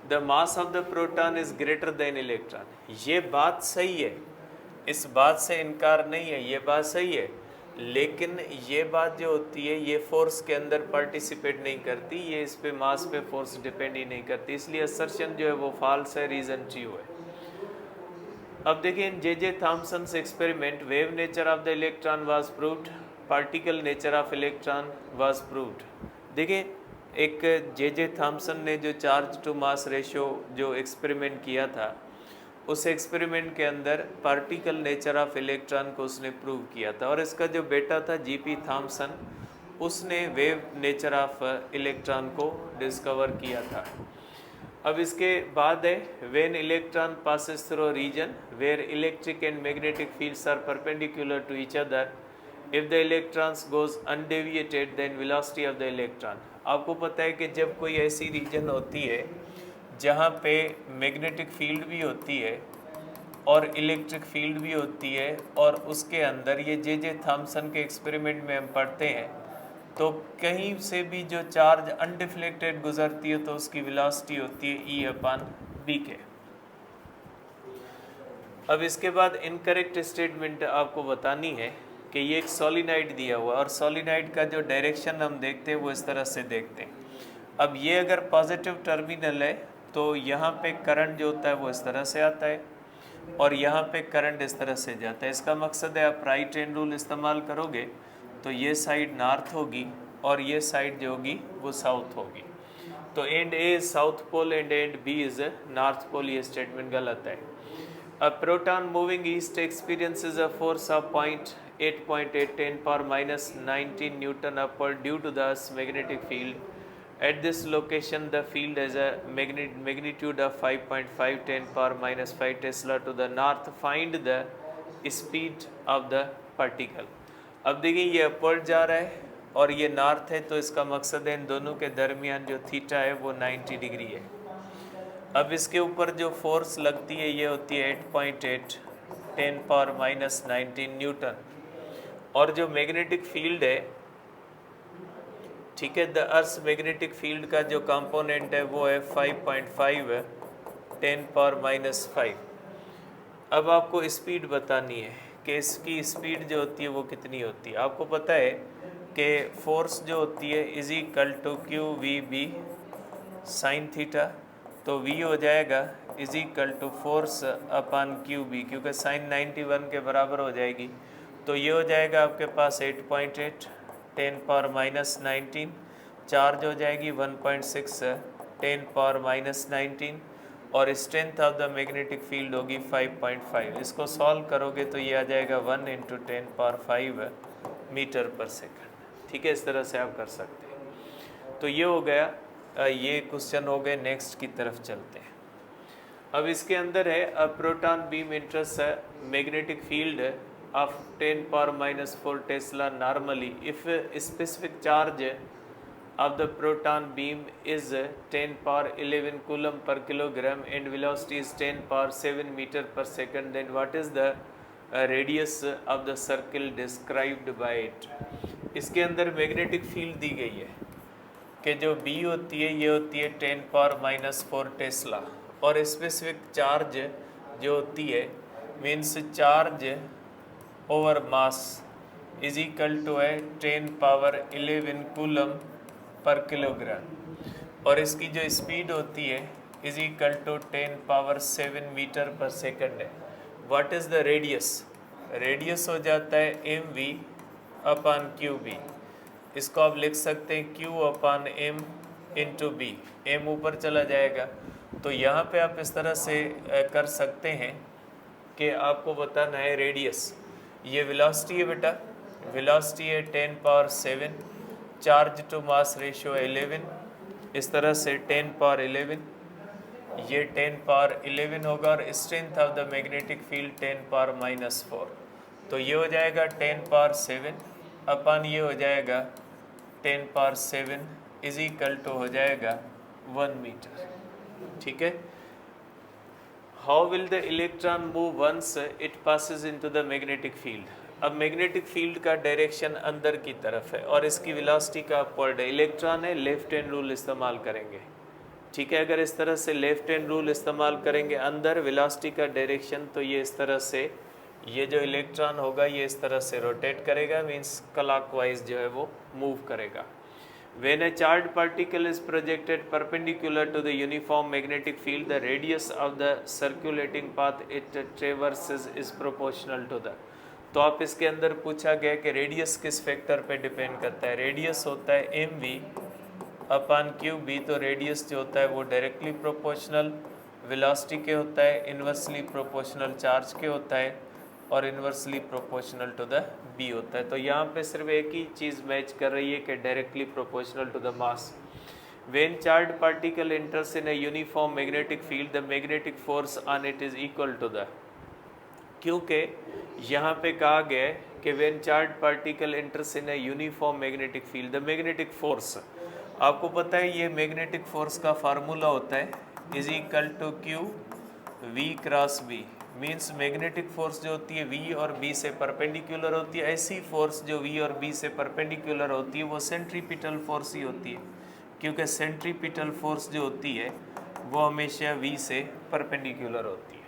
[SPEAKER 1] The mass of the proton is greater than electron, ये बात सही है, इस बात से इनकार नहीं है, ये बात सही है, लेकिन ये बात जो होती है ये फोर्स के अंदर पार्टिसिपेट नहीं करती, ये इस पे मास पे फोर्स डिपेंड ही नहीं करती, इसलिए असर्शन जो है वो फॉल्स है, रीजन ट्रू है। अब देखिए इन J.J. Thomson's experiment wave nature of the electron was proved, particle nature of electron was proved. देखिए एक J.J. थॉमसन ने जो चार्ज टू मास रेशियो जो एक्सपेरिमेंट किया था, उस एक्सपेरिमेंट के अंदर पार्टिकल नेचर ऑफ इलेक्ट्रॉन को उसने प्रूव किया था, और इसका जो बेटा था G.P. थॉमसन, उसने वेव नेचर ऑफ इलेक्ट्रॉन को डिस्कवर किया था। अब इसके बाद है when electron passes through a region where electric and magnetic fields are perpendicular to each other, if the electrons goes undeviated then velocity of the electron. आपको पता है कि जब कोई ऐसी रीजन होती है जहाँ पे मैग्नेटिक फील्ड भी होती है और इलेक्ट्रिक फील्ड भी होती है, और उसके अंदर ये J.J. थॉमसन के एक्सपेरिमेंट में हम पढ़ते हैं, तो कहीं से भी जो चार्ज अनडिफ्लेक्टेड गुजरती है तो उसकी वेलोसिटी होती है E/B के। अब इसके बाद इनकरेक्ट स्टेटमेंट आपको बतानी है कि ये एक सोलिनॉइड दिया हुआ, और सोलिनॉइड का जो डायरेक्शन हम देखते हैं वो इस तरह से देखते हैं। अब ये अगर पॉजिटिव टर्मिनल है तो यहाँ पे करंट जो होता है वो इस तरह से आता है, और यहाँ पे करंट इस तरह से जाता है। इसका मकसद है आप राइट हैंड रूल इस्तेमाल करोगे तो ये साइड नॉर्थ होगी और ये साइड जो होगी वो साउथ होगी। तो and A is south pole and and B is north pole, ये स्टेटमेंट गलत है। A proton moving east experiences a force of 8.8 10⁻⁻19 newton upward due to the magnetic field. At this location, the field has a magnitude of 5.5 10⁻⁵ Tesla to the north. Find the speed of the particle. अब देखिए ये upward जा रहा है और ये north है, तो इसका मकसद है इन दोनों के दरमियान जो थीटा है वो 90 डिग्री है। अब इसके ऊपर जो फोर्स लगती है ये होती है 8.8 10⁻⁻19 न्यूटन, और जो मैग्नेटिक फील्ड है, ठीक है, द अर्थ मैग्नेटिक फील्ड का जो कंपोनेंट है वो है 5.5 10⁻⁵। अब आपको स्पीड बतानी है कि इसकी स्पीड जो होती है वो कितनी होती है। आपको पता है कि फोर्स जो होती है is equal to QVB sine theta, तो V हो जाएगा is equal to force upon QB, क्योंकि साइन 91 के बराबर हो जाएगी, तो ये हो जाएगा आपके पास 8.8 10⁻⁻19, चार्ज हो जाएगी 1.6 10⁻⁻19, और strength of the magnetic field होगी 5.5। इसको सॉल्व करोगे तो ये आ जाएगा 1 × 10⁵ मीटर पर सेकंड। ठीक है, इस तरह से आप कर सकते हैं। तो ये हो गया, ये क्वेश्चन हो गए। नेक्स्ट की तरफ चलते हैं। अब इसके अंदर है a proton beam intercept magnetic field of 10⁻⁴ Tesla normally if specific charge of the proton beam is 10⁻11 coulomb per kilogram and velocity is 10⁻7 meter per second, then what is the radius of the circle described by it। इसके अंदर magnetic field दी गई है कि जो B होती है ये होती है 10⁻⁴ टेस्ला, और स्पेसिफिक चार्ज जो होती है means charge over mass is equal to है 10⁻11 कूलम पर किलोग्राम, और इसकी जो स्पीड होती है इज इक्वल टू 10⁻7 मीटर पर सेकंड है। What is the radius? Radius हो जाता है mv/qb। इसको आप लिख सकते हैं q/m × b। m ऊपर चला जाएगा, तो यहाँ पे आप इस तरह से कर सकते हैं कि आपको बताना है रेडियस। ये वेलोसिटी है बेटा, वेलोसिटी है 10⁻7, चार्ज टू मास रेशियो 11, इस तरह से 10⁻11, ये 10⁻11 होगा, और strength of the magnetic field 10⁻⁻4। तो ये हो जाएगा 10⁻7 अपन ये हो जाएगा 10⁻7 इज इक्वल टू हो जाएगा 1 मीटर। ठीक है। How will the electron move once it passes into the magnetic field. अब मैग्नेटिक फील्ड का डायरेक्शन अंदर की तरफ है और इसकी वेलोसिटी का अपवर्ड है। इलेक्ट्रॉन है, लेफ्ट हैंड रूल इस्तेमाल करेंगे। ठीक है, अगर इस तरह से लेफ्ट हैंड रूल इस्तेमाल करेंगे अंदर वेलोसिटी का डायरेक्शन, तो ये इस तरह से ये जो इलेक्ट्रॉन होगा ये इस तरह से रोटेट करेगा, मीन्स क्लॉकवाइज जो है वो मूव करेगा। When a charged particle is projected perpendicular to the uniform magnetic field, the radius of the circulating path it traverses is proportional to the। तो आप इसके अंदर पूछा गया कि रेडियस किस फैक्टर पे डिपेंड करता है। रेडियस होता है mv/qb, तो रेडियस जो होता है वो डायरेक्टली प्रोपोर्शनल वेलोसिटी के होता है, इन्वर्सली प्रोपोर्शनल चार्ज के होता है, और inversely proportional to the b होता है। तो यहाँ पे सिर्फ एक ही चीज़ मैच कर रही है कि directly proportional to the mass. When charged particle enters in a uniform magnetic field, the magnetic force on it is equal to the। क्योंकि यहाँ पे कहा गया है कि when charged particle enters in a uniform magnetic field, the magnetic force, आपको पता है ये मैग्नेटिक फोर्स का फार्मूला होता है is equal to q v/b। Means magnetic force जो होती है v और b से परपेंडिकुलर होती है। ऐसी फोर्स जो v और b से परपेंडिकुलर होती है वो सेंट्रीपिटल फोर्स ही होती है, क्योंकि सेंट्रीपिटल फोर्स जो होती है वो हमेशा v से परपेंडिकुलर होती है।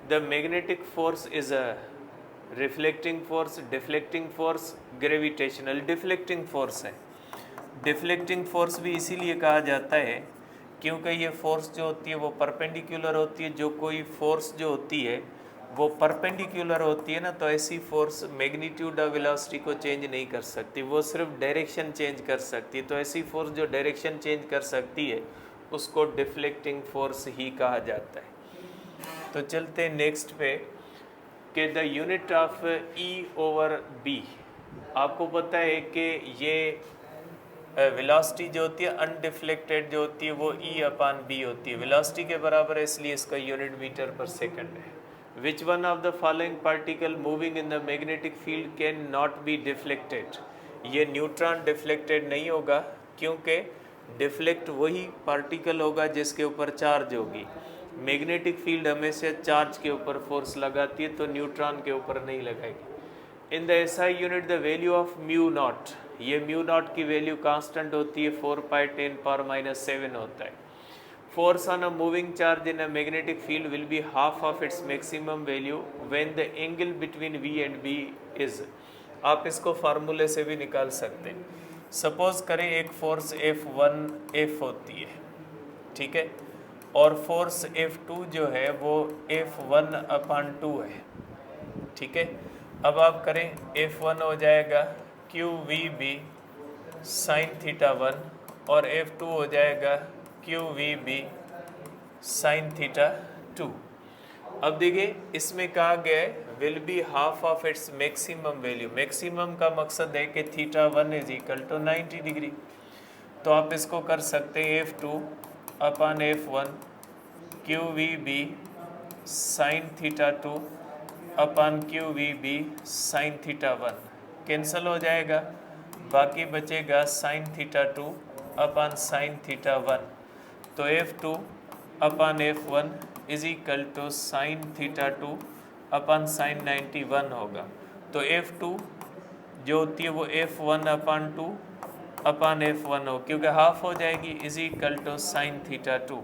[SPEAKER 1] The magnetic force is a reflecting force, deflecting force, gravitational deflecting force है। डिफ्लेक्टिंग फोर्स भी इसीलिए कहा जाता है क्योंकि ये फोर्स जो होती है वो परपेंडिकुलर होती है। जो कोई फोर्स जो होती है वो परपेंडिकुलर होती है ना, तो ऐसी फोर्स मैग्नीट्यूड ऑफ वेलोसिटी को चेंज नहीं कर सकती, वो सिर्फ डायरेक्शन चेंज कर सकती है। तो ऐसी फोर्स जो डायरेक्शन चेंज कर सकती है उसको डिफ्लेक्टिंग फोर्स ही कहा जाता है। तो चलते हैं नेक्स्ट पे कि द यूनिट ऑफ E/B। आपको पता है कि ये वेलोसिटी जो होती है अनडिफ्लेक्टेड जो होती है वो E/B होती है, वेलोसिटी के बराबर है, इसलिए इसका यूनिट मीटर पर सेकंड है। Which one of the following particle moving in the magnetic field can not be deflected. ये न्यूट्रॉन डिफ्लेक्टेड नहीं होगा, क्योंकि डिफ्लेक्ट वही पार्टिकल होगा जिसके ऊपर चार्ज होगी। मैग्नेटिक फील्ड हमेशा चार्ज के ऊपर फोर्स लगाती है, तो न्यूट्रॉन के ऊपर नहीं लगाएगी। In the SI unit the value of mu naught, ये म्यू नॉट की वैल्यू कांस्टेंट होती है 4π10⁻⁷ होता है। Force on a moving charge in a magnetic field will be half of its maximum value when the angle between V and B is. आप इसको फार्मूले से भी निकाल सकते हैं। सपोज करें एक फोर्स F1F होती है, ठीक है, और फोर्स F2 जो है वो F1/2 है, ठीक है। अब आप करें F1 हो जाएगा QVB sin θ1 और F2 हो जाएगा QVB साइन थीटा 2। अब देखिए इसमें कहा गया है will be half of its maximum value. Maximum का मकसद है कि theta 1 is equal to 90 degree. तो आप इसको कर सकते हैं F2 अपन F1 Q V B sine theta 2 upon Q V B sine theta 1 cancel हो जाएगा, बाकी बचेगा sine theta 2 upon sine theta 1। तो F2 upon F1 is equal to sine theta 2 upon sine 91 होगा। तो F2 जो होती है वो F1 अपन 2 अपन F1 हो, क्योंकि हाफ हो जाएगी, is equal to sine theta 2।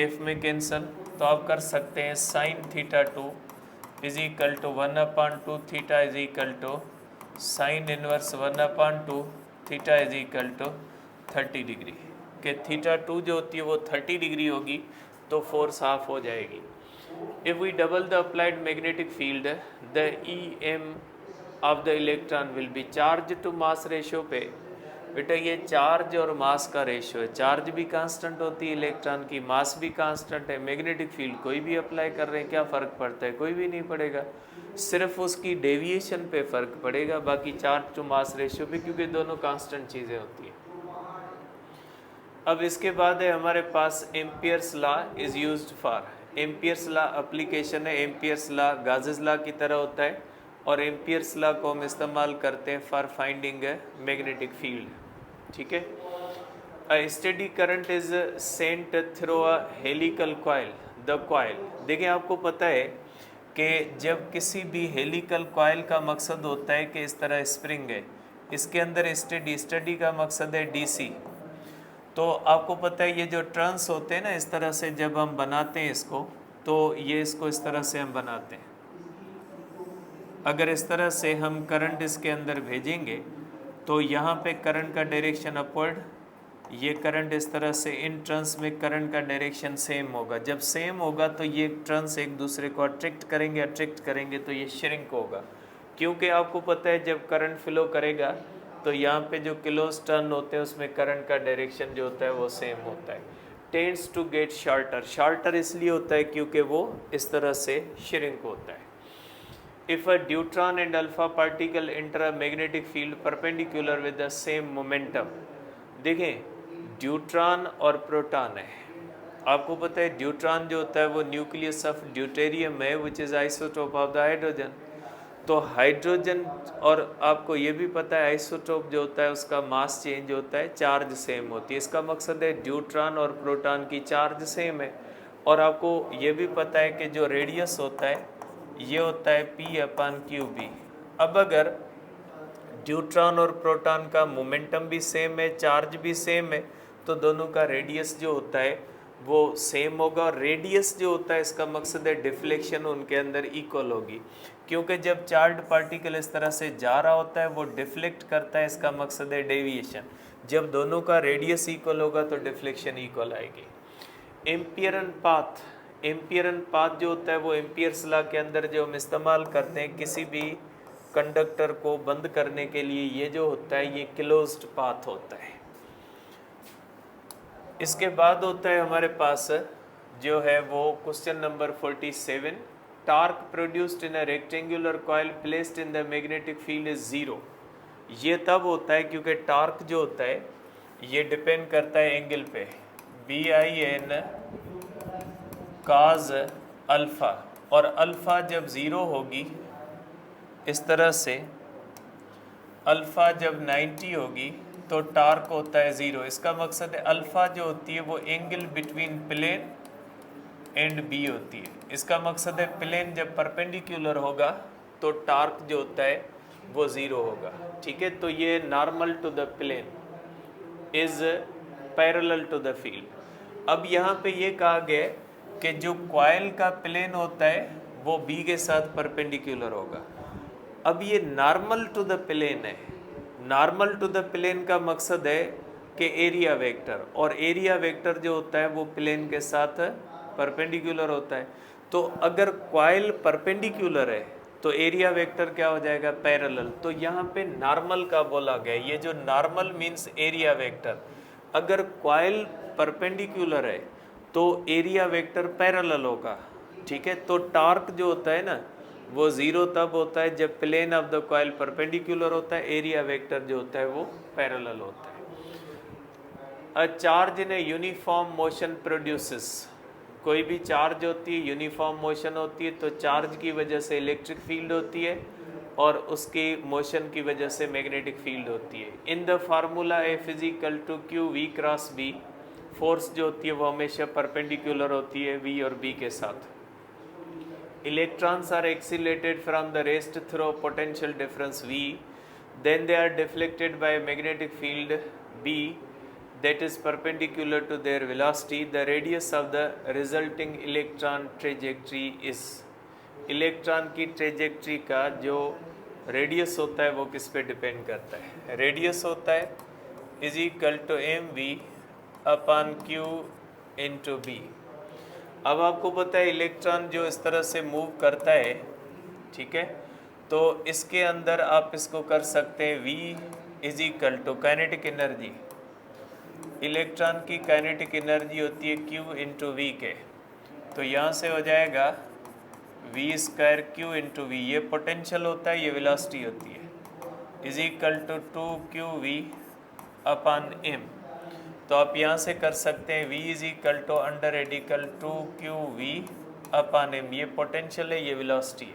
[SPEAKER 1] F में कैंसल, तो आप कर सकते हैं sine theta 2 is equal to 1 upon 2 theta is equal to sine inverse 1 upon 2 theta is equal to 30 degree. कि थीटा 2 जो होती है वो 30 डिग्री होगी, तो फोर्स हाफ हो जाएगी। If we double the applied magnetic field the EM of the electron will be charge to mass ratio पे। बेटा ये चार्ज और मास का रेशियो है, चार्ज भी कांस्टेंट होती है इलेक्ट्रॉन की, मास भी कांस्टेंट है। मैग्नेटिक फील्ड कोई भी अप्लाई कर रहे हैं, क्या फ़र्क पड़ता है? कोई भी नहीं पड़ेगा, सिर्फ उसकी डेविएशन पे फ़र्क पड़ेगा, बाकी चार्ज टू मास रेशियो पे, क्योंकि दोनों कांस्टेंट चीज़ें होती हैं। अब इसके बाद है हमारे पास Ampere's law is used for. Ampere's law application है। एम्पियर्स लॉ गाजेस लॉ की तरह होता है, और एम्पियर्स लॉ को हम इस्तेमाल करते हैं फॉर फाइंडिंग मैग्नेटिक फील्ड। ठीक है। A steady current is sent through a helical coil the coil. देखिए आपको पता है कि जब किसी भी हेलिकल कॉइल का मकसद होता है कि इस तरह स्प्रिंग है, इसके अंदर स्टडी का मकसद है DC। तो आपको पता है ये जो टर्न्स होते हैं ना, इस तरह से जब हम बनाते हैं इसको, तो ये इसको इस तरह से हम बनाते हैं। अगर इस तरह से हम करंट इसके अंदर भेजेंगे तो यहाँ पे करंट का डायरेक्शन अपवर्ड, ये करंट इस तरह से, इन टर्न्स में करंट का डायरेक्शन सेम होगा। जब सेम होगा तो ये टर्न्स एक दूसरे को अट्रैक्ट करेंगे तो ये श्रिंक होगा, क्योंकि आपको पता है जब करंट फ्लो करेगा तो यहाँ पे जो किलोज टर्न होते हैं उसमें करंट का डायरेक्शन जो होता है वो सेम होता है। Tends to get shorter, shorter इसलिए होता है क्योंकि वो इस तरह से श्रिंक होता है। If a deuteron and alpha particle enter a magnetic field perpendicular with the same momentum. देखें ड्यूट्रॉन और प्रोटॉन है, आपको पता है ड्यूट्रॉन जो होता है वो न्यूक्लियस ऑफ ड्यूटेरियम है which is isotope of the hydrogen. तो हाइड्रोजन, और आपको ये भी पता है आइसोटोप जो होता है उसका मास चेंज होता है, चार्ज सेम होती है। इसका मकसद है ड्यूट्रॉन और प्रोटॉन की चार्ज सेम है। और आपको ये भी पता है कि जो रेडियस होता है ये होता है P/QB। अब अगर ड्यूट्रॉन और प्रोटॉन का मोमेंटम भी सेम है, चार्ज भी सेम है, तो दोनों का रेडियस जो होता है वो सेम होगा। और रेडियस जो होता है इसका मकसद है डिफ्लेक्शन उनके अंदर इक्वल होगी, क्योंकि जब चार्ज पार्टिकल इस तरह से जा रहा होता है वो डिफ्लेक्ट करता है, इसका मकसद है डेविएशन। जब दोनों का रेडियस इक्वल होगा तो डिफ्लेक्शन इक्वल आएगी। एम्पियरन पाथ, एम्पियरन पाथ जो होता है वो एम्पियर्स लॉ के अंदर जो हम इस्तेमाल करते हैं किसी भी कंडक्टर को बंद करने के लिए, ये जो होता है ये क्लोज्ड पाथ होता है। इसके बाद होता है हमारे पास जो है वो question number 47। Torque produced in a rectangular coil placed in the magnetic field is 0। ये तब होता है क्योंकि टार्क जो होता है ये डिपेंड करता है एंगल पे, BIN cos अल्फ़ा, और अल्फ़ा जब 0 होगी इस तरह से, अल्फ़ा जब 90 होगी तो टार्क होता है 0। इसका मकसद है अल्फ़ा जो होती है वो angle between plane and B होती है। इसका मकसद है प्लेन जब परपेंडिकुलर होगा तो टार्क जो होता है वो 0 होगा। ठीक है, तो ये normal to the plane is parallel to the field. अब यहाँ पे ये कहा गया कि जो कॉइल का प्लेन होता है वो B के साथ परपेंडिकुलर होगा। अब ये नॉर्मल टू द प्लेन है। नॉर्मल टू द प्लेन का मकसद है कि एरिया वेक्टर, और एरिया वेक्टर जो होता है वो प्लेन के साथ परपेंडिकुलर होता है। तो अगर कॉइल परपेंडिकुलर है तो एरिया वेक्टर क्या हो जाएगा? पैरेलल। तो यहाँ पे नॉर्मल का बोला गया, ये जो नॉर्मल मीन्स एरिया वेक्टर। अगर कॉइल परपेंडिकुलर है तो एरिया वेक्टर पैरेलल होगा, ठीक है। तो टॉर्क जो होता है ना वो ज़ीरो तब होता है जब plane of the coil perpendicular होता है, एरिया वेक्टर जो होता है वो पैरेलल होता है। A charge in a uniform motion produces, कोई भी चार्ज होती है यूनिफॉर्म मोशन होती है, तो चार्ज की वजह से इलेक्ट्रिक फील्ड होती है और उसकी मोशन की वजह से मैग्नेटिक फील्ड होती है। In the formula a physical to Q V cross B, force जो होती है वो हमेशा परपेंडिकुलर होती है वी और बी के साथ। Electrons are accelerated from the rest through potential difference V, then they are deflected by magnetic field B that is perpendicular to their velocity. The radius of the resulting electron trajectory is, electron की trajectory का जो radius होता है वो किस पे depend करता है, रेडियस होता है is equal to M V upon Q into B. अब आपको पता है इलेक्ट्रॉन जो इस तरह से मूव करता है, ठीक है, तो इसके अंदर आप इसको कर सकते हैं v is equal to kinetic energy, electron की काइनेटिक एनर्जी होती है Q इंटू वी के, तो यहाँ से हो जाएगा V square Q into V, ये पोटेंशियल होता है, ये वेलोसिटी होती है, is equal to 2qv upon m। तो आप यहाँ से कर सकते हैं v is equal to under radical 2qv upon m, ये पोटेंशियल है, ये वेलोसिटी है।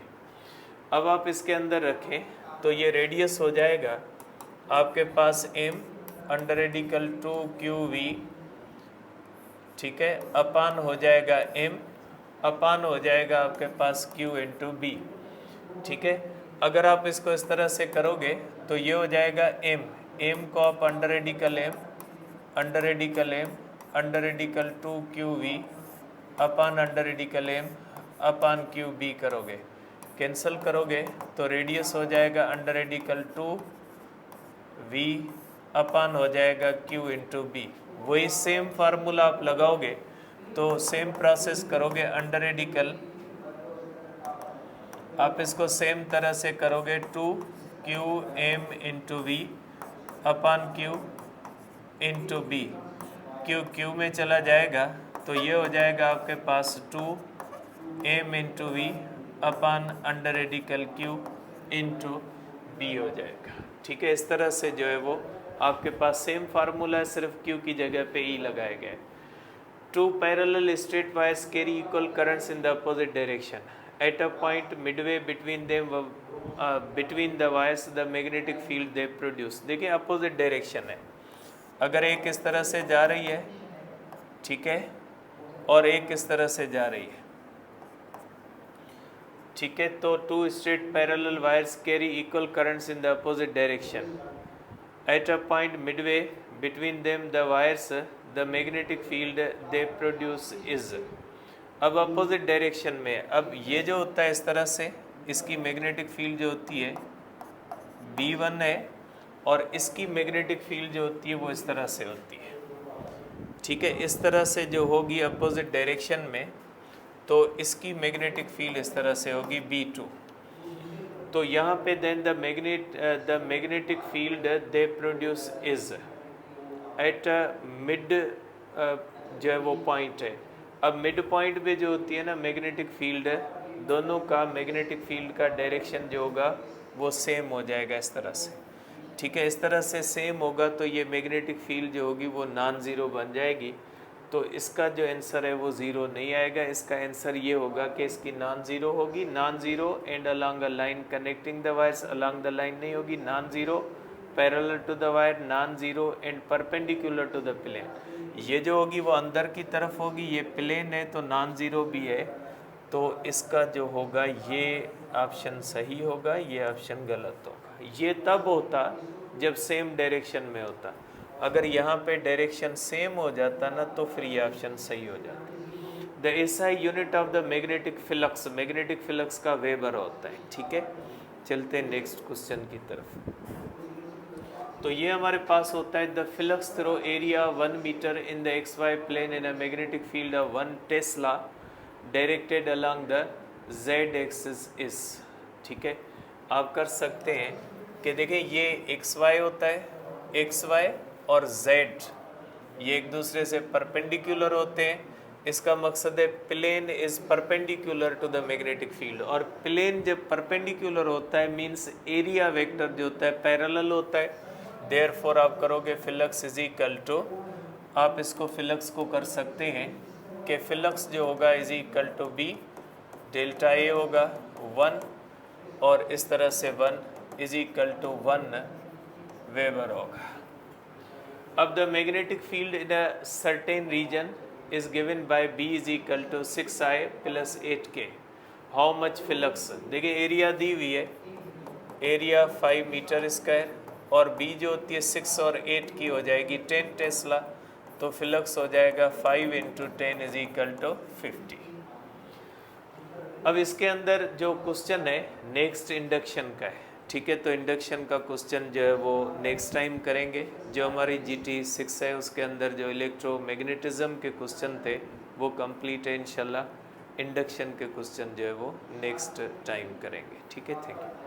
[SPEAKER 1] अब आप इसके अंदर रखें तो ये रेडियस हो जाएगा आपके पास m अंडर रेडिकल 2qv, ठीक है, अपान हो जाएगा m, अपान हो जाएगा आपके पास q इंटू बी, ठीक है। अगर आप इसको इस तरह से करोगे तो ये हो जाएगा m को आप under radical m under radical 2qv अपान अंडर रेडिकल m अपान qb करोगे, कैंसिल करोगे तो रेडियस हो जाएगा अंडर रेडिकल 2v अपान हो जाएगा q इंटू बी। वही सेम फार्मूला आप लगाओगे तो सेम प्रोसेस करोगे, अंडर रेडिकल आप इसको सेम तरह से करोगे 2qm into V upon q into B, q में चला जाएगा तो ये हो जाएगा आपके पास 2m into V upon under radical q into B हो जाएगा, ठीक है। इस तरह से जो है वो आपके पास सेम फार्मूला है, सिर्फ q की जगह पे e लगाया गया है। Two parallel straight wires carry equal currents in the opposite direction at a point midway between the wires the magnetic field they produce. देखिए अपोजिट डायरेक्शन है, अगर एक इस तरह से जा रही है, ठीक है, और एक इस तरह से जा रही है, ठीक है, तो two straight parallel wires carry equal currents in the opposite direction at a point midway between them the wires the magnetic field they produce is. अब अपोजिट डायरेक्शन में, अब ये जो होता है इस तरह से, इसकी मैग्नेटिक फील्ड जो होती है B1 है और इसकी मैग्नेटिक फील्ड जो होती है वो इस तरह से होती है, ठीक है। इस तरह से जो होगी अपोजिट डायरेक्शन में, तो इसकी मैग्नेटिक फील्ड इस तरह से होगी B2। तो यहाँ पे then the magnetic field they produce is at mid, जो है वो पॉइंट है। अब मिड पॉइंट पे जो होती है ना मैग्नेटिक फील्ड, दोनों का मैग्नेटिक फील्ड का डायरेक्शन जो होगा वो सेम हो जाएगा इस तरह से, ठीक है। इस तरह से सेम होगा तो ये मैग्नेटिक फील्ड जो होगी वो नॉन ज़ीरो बन जाएगी। तो इसका जो आंसर है वो ज़ीरो नहीं आएगा, इसका आंसर ये होगा कि इसकी नॉन ज़ीरो होगी, non zero and along a line connecting the wires, along the line नहीं होगी, non zero parallel to the wire, non zero and perpendicular to the plane. ये जो होगी वो अंदर की तरफ होगी, ये प्लेन है तो नॉन ज़ीरो भी है, तो इसका जो होगा ये ऑप्शन सही होगा, ये ऑप्शन गलत होगा। ये तब होता जब सेम डायरेक्शन में होता, अगर यहाँ पे डायरेक्शन सेम हो जाता ना तो फिर ये ऑप्शन सही हो जाता। The SI unit of the magnetic flux, magnetic flux का वेबर होता है, ठीक है। चलते हैं नेक्स्ट क्वेश्चन की तरफ। तो ये हमारे पास होता है the flux through area 1 metre in the XY plane in a magnetic field of 1 tesla directed along the Z axis is, ठीक है। आप कर सकते हैं कि देखें ये XY होता है, XY और Z ये एक दूसरे से परपेंडिकुलर होते हैं, इसका मकसद है plane is perpendicular to the magnetic field, और प्लेन जब परपेंडिकुलर होता है मींस एरिया वेक्टर जो होता है पैरेलल होता है, देयरफॉर आप करोगे फ्लक्स इज इक्वल टू, आप इसको फ्लक्स को कर सकते हैं कि फ्लक्स जो होगा is equal to B delta A होगा 1, और इस तरह से 1 इज इक्वल टू 1 वेबर होगा। अब the magnetic field in a certain region is given by B is equal to 6I plus 8K. How much flux, देखिए एरिया दी हुई है, एरिया 5 मीटर स्क्वायर, और B जो होती है 6 और 8 की हो जाएगी 10 टेस्ला, तो फ्लक्स हो जाएगा 5 इंटू 10 इज इक्वल टू 50। अब इसके अंदर जो क्वेश्चन है नेक्स्ट इंडक्शन का है, ठीक है, तो इंडक्शन का क्वेश्चन जो है वो नेक्स्ट टाइम करेंगे। जो हमारी GT 6 है उसके अंदर जो इलेक्ट्रोमैग्नेटिज्म के क्वेश्चन थे वो कंप्लीट है इंशाल्लाह। इंडक्शन के क्वेश्चन जो है वो नेक्स्ट टाइम करेंगे, ठीक है, थैंक यू।